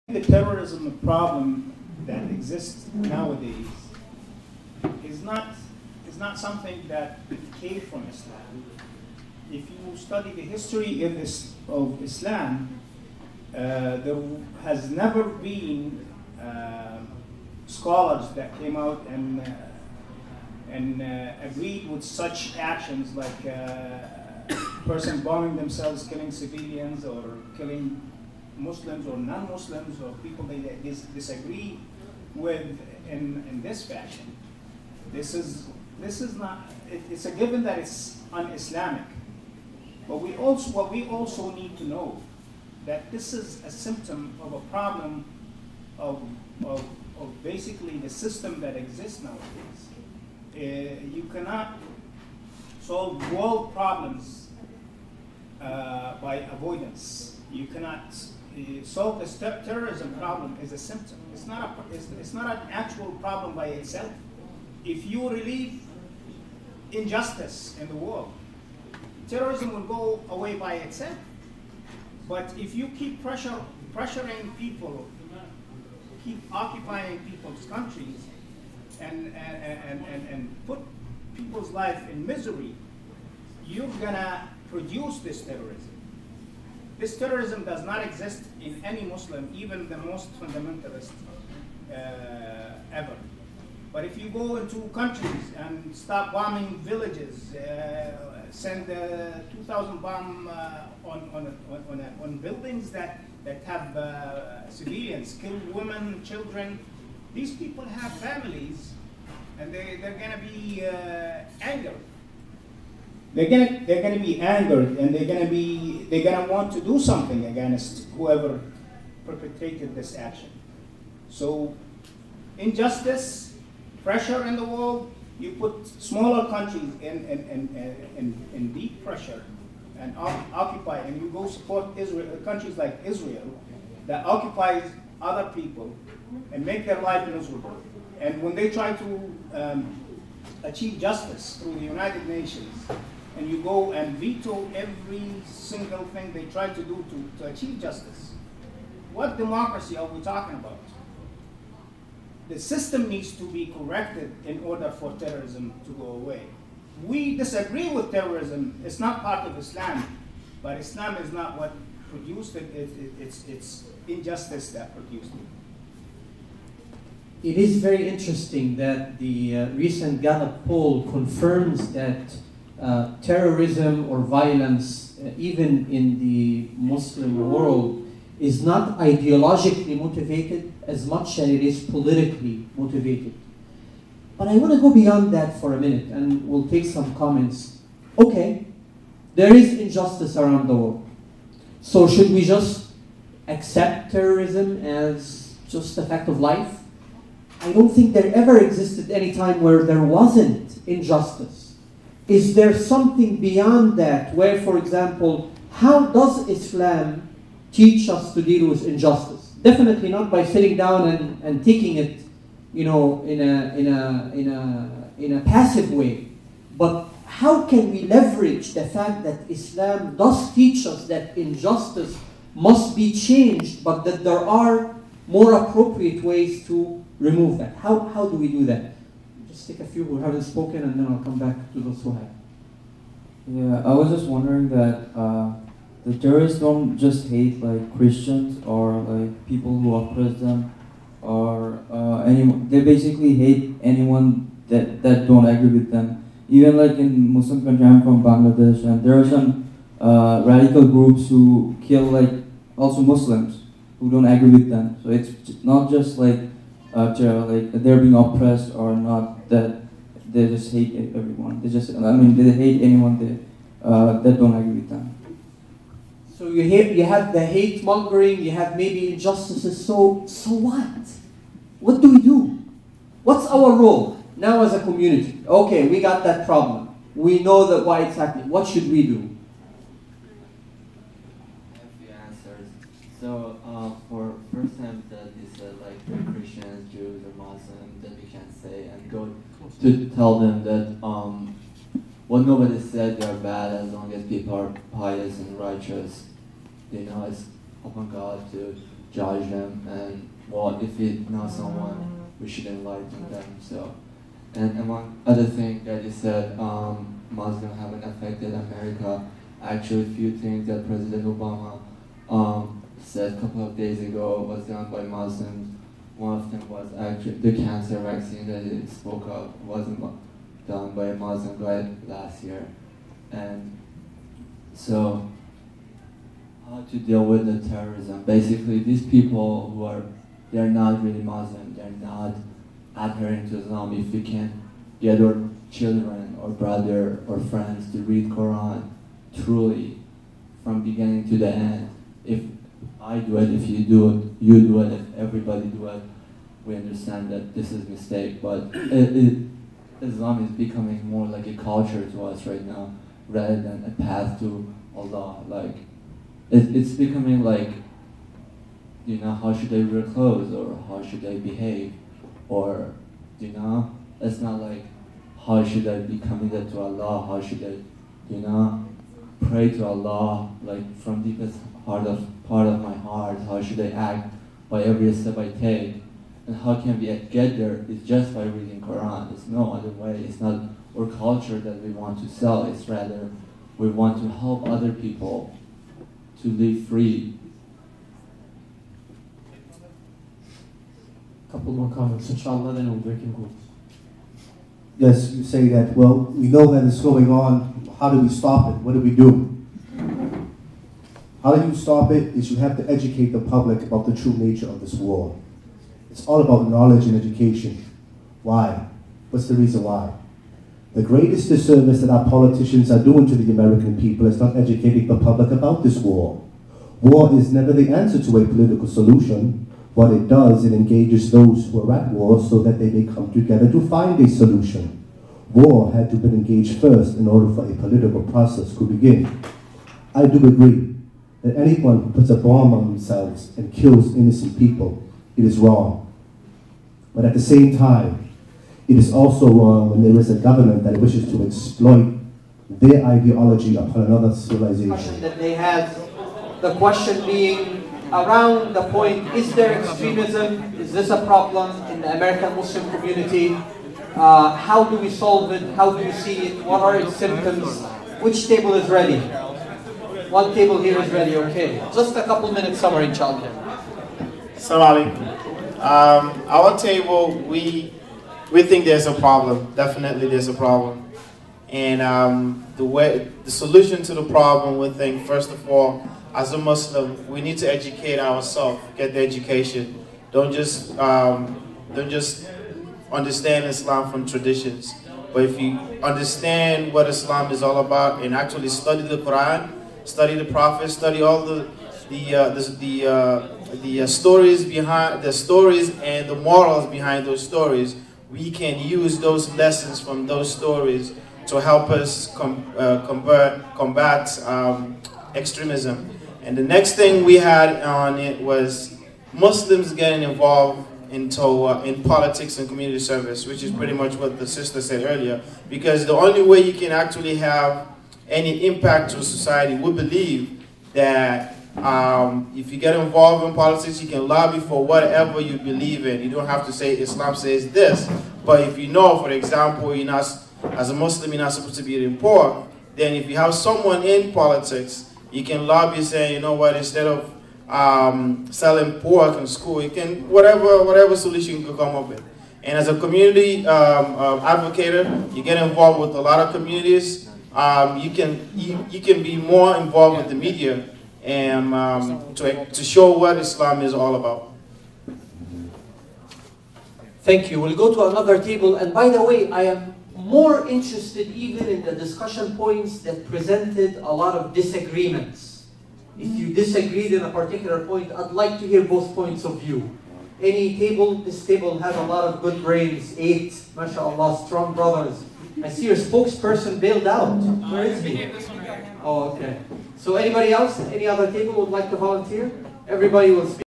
The terrorism problem that exists nowadays is not something that came from Islam. If you study the history of Islam, there has never been scholars that came out and agreed with such actions like person bombing themselves, killing civilians, or killing Muslims or non-Muslims or people they disagree with in this fashion. This is not. It's a given that it's un-Islamic. But what we also need to know that this is a symptom of a problem of basically the system that exists nowadays. You cannot solve world problems by avoidance. You cannot solve the terrorism problem as a symptom. It's not an actual problem by itself. If you relieve injustice in the world, terrorism will go away by itself. But if you keep pressuring people, keep occupying people's countries, and put people's life in misery, you're gonna produce this terrorism. This terrorism does not exist in any Muslim, even the most fundamentalist ever. But if you go into countries and start bombing villages, send 2,000 bombs on buildings that have civilians, kill women, children, these people have families, and they're gonna be angered. They're gonna be angered, and they're gonna want to do something against whoever perpetrated this action. So, injustice, pressure in the world. You put smaller countries in deep pressure and occupy, and you go support Israel, countries like Israel that occupies other people and make their life miserable. And when they try to achieve justice through the United Nations, and you go and veto every single thing they try to do to achieve justice, what democracy are we talking about? The system needs to be corrected in order for terrorism to go away. We disagree with terrorism. It's not part of Islam, but Islam is not what produced it. It's injustice that produced it. It is very interesting that the recent Gallup poll confirms that terrorism or violence, even in the Muslim world, is not ideologically motivated as much as it is politically motivated. But I want to go beyond that for a minute, and we'll take some comments. Okay, there is injustice around the world. So should we just accept terrorism as just a fact of life? I don't think there ever existed any time where there wasn't injustice. Is there something beyond that where, for example, how does Islam teach us to deal with injustice? Definitely not by sitting down and taking it, in a passive way. But how can we leverage the fact that Islam does teach us that injustice must be changed, but that there are more appropriate ways to remove that? How do we do that? Just take a few who haven't spoken, and then I'll come back to those who have. Yeah, I was just wondering that the terrorists don't just hate like Christians or like people who oppress them, or anyone. They basically hate anyone that don't agree with them. Even like in Muslim country, I'm from Bangladesh, and there are some radical groups who kill like also Muslims who don't agree with them. So it's not just like terror, like they're being oppressed or not, that they just hate everyone. They hate anyone that don't agree with them. So you have the hate mongering, you have maybe injustices. So what? What do we do? What's our role now as a community? Okay, we got that problem. We know that why it's happening. What should we do? I have a few answers. So for first time that they said like the Christians, Jews, or Muslims, that we can't say and go to tell them that well, nobody said they're bad as long as people are pious and righteous. It's upon God to judge them, and well, if it's not someone, we should enlighten them. So, and among other things that you said, Muslims haven't affected America. Actually, a few things that President Obama said a couple of days ago was done by Muslims. One of them was actually the cancer vaccine that he spoke of wasn't done by a Muslim guy last year. And so, how to deal with the terrorism? Basically, these people they're not really Muslim, they're not adhering to Islam. If we can get our children or brother or friends to read Quran truly from beginning to the end, if I do it, if you do it, you do it, if everybody do it, we understand that this is a mistake. But Islam is becoming more like a culture to us right now, rather than a path to Allah. Like it's becoming like, you know, how should they wear clothes, or how should they behave, or, you know, it's not like how should I be committed to Allah, how should I, you know, pray to Allah, like from deepest part of my heart, how should I act by every step I take, and how can we get there? It's just by reading Quran. There's no other way. It's not our culture that we want to sell, it's rather we want to help other people to live free. Couple more comments, inshallah, then we'll break and go. Yes, you say that, well, we know that it's going on. How do we stop it? What do we do? How do you stop it is you have to educate the public about the true nature of this war. It's all about knowledge and education. Why? What's the reason why? The greatest disservice that our politicians are doing to the American people is not educating the public about this war. War is never the answer to a political solution. What it does, it engages those who are at war so that they may come together to find a solution. War had to be engaged first in order for a political process to begin. I do agree that anyone who puts a bomb on themselves and kills innocent people, it is wrong. But at the same time, it is also wrong when there is a government that wishes to exploit their ideology upon another civilization. That they had, the question being around the point, is there extremism? Is this a problem in the American Muslim community? How do we solve it? How do we see it? What are its symptoms? Which table is ready? One table here is ready, okay. Just a couple minutes summary, inshallah. Assalamu alaikum. Our table, we think there's a problem. Definitely there's a problem. And the solution to the problem, we think, first of all, as a Muslim, we need to educate ourselves, get the education. Don't just understand Islam from traditions. But if you understand what Islam is all about and actually study the Quran, study the Prophet, study all the stories behind the stories and the morals behind those stories, we can use those lessons from those stories to help us combat extremism. And the next thing we had on it was Muslims getting involved in politics and community service, which is pretty much what the sister said earlier. Because the only way you can actually have any impact to society, we believe that if you get involved in politics, you can lobby for whatever you believe in. You don't have to say Islam says this. But if you know, for example, you're not, as a Muslim, you're not supposed to be eating pork, then if you have someone in politics, you can lobby saying, you know what, instead of selling pork in school, you can, whatever solution you can come up with. And as a community advocate, you get involved with a lot of communities. You can be more involved with the media and to show what Islam is all about. Thank you. We'll go to another table. And by the way, I am more interested even in the discussion points that presented a lot of disagreements. If you disagreed in a particular point, I'd like to hear both points of view. Any table, this table has a lot of good brains, 8, mashallah, strong brothers. I see your spokesperson bailed out. Where is he? Oh, okay. So anybody else, any other table would like to volunteer? Everybody will speak.